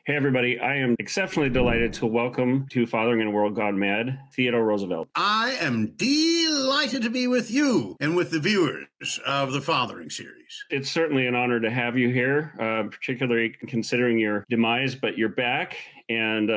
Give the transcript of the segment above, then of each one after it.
Hey, everybody. I am exceptionally delighted to welcome to Fathering in a World Gone Mad, Theodore Roosevelt. I am delighted to be with you and with the viewers of the Fathering series. It's certainly an honor to have you here, particularly considering your demise, but you're back and,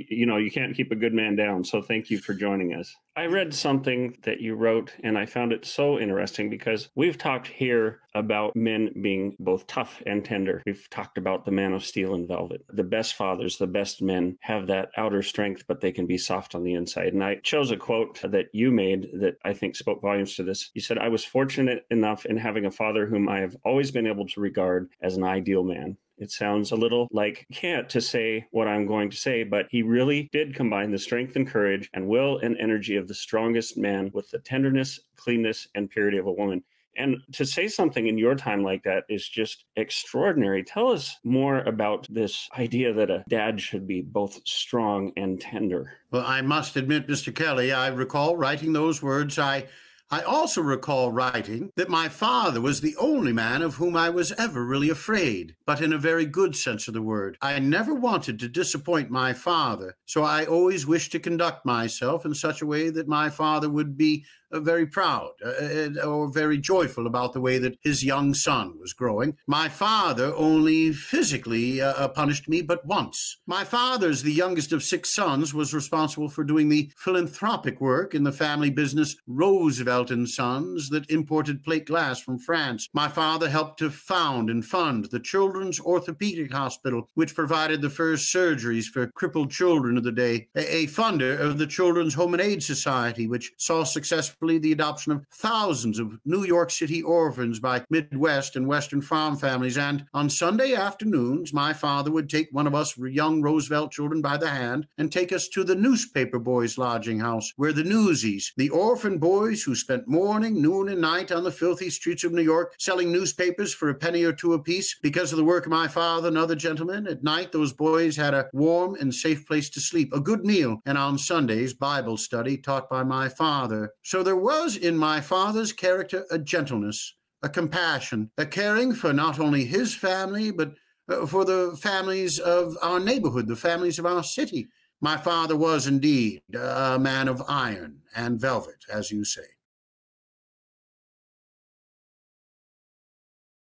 you can't keep a good man down. So thank you for joining us. I read something that you wrote and I found it so interesting because we've talked here about men being both tough and tender. We've talked about the man of steel and velvet. The best fathers, the best men have that outer strength, but they can be soft on the inside. And I chose a quote that you made that I think spoke volumes to this. You said, "I was fortunate enough in having a father whom I have always been able to regard as an ideal man." It sounds a little like can't to say what I'm going to say, but he really did combine the strength and courage and will and energy of the strongest man with the tenderness, cleanness, and purity of a woman. And to say something in your time like that is just extraordinary. Tell us more about this idea that a dad should be both strong and tender. Well, I must admit, Mr. Kelly, I recall writing those words. I also recall writing that my father was the only man of whom I was ever really afraid, but in a very good sense of the word. I never wanted to disappoint my father, so I always wished to conduct myself in such a way that my father would be very proud or very joyful about the way that his young son was growing. My father only physically punished me but once. My father, as the youngest of 6 sons, was responsible for doing the philanthropic work in the family business Roosevelt and Sons that imported plate glass from France. My father helped to found and fund the Children's Orthopedic Hospital, which provided the first surgeries for crippled children of the day, a funder of the Children's Home and Aid Society, which saw successfully the adoption of thousands of New York City orphans by Midwest and Western farm families. And on Sunday afternoons, my father would take one of us young Roosevelt children by the hand and take us to the newspaper boys' lodging house, where the newsies, the orphan boys who spent morning, noon, and night on the filthy streets of New York selling newspapers for a penny or two apiece because of the work of my father and other gentlemen, at night those boys had a warm and safe place to sleep, a good meal, and on Sundays, Bible study taught by my father. So there was in my father's character a gentleness, a compassion, a caring for not only his family, but for the families of our neighborhood, the families of our city. My father was indeed a man of iron and velvet, as you say.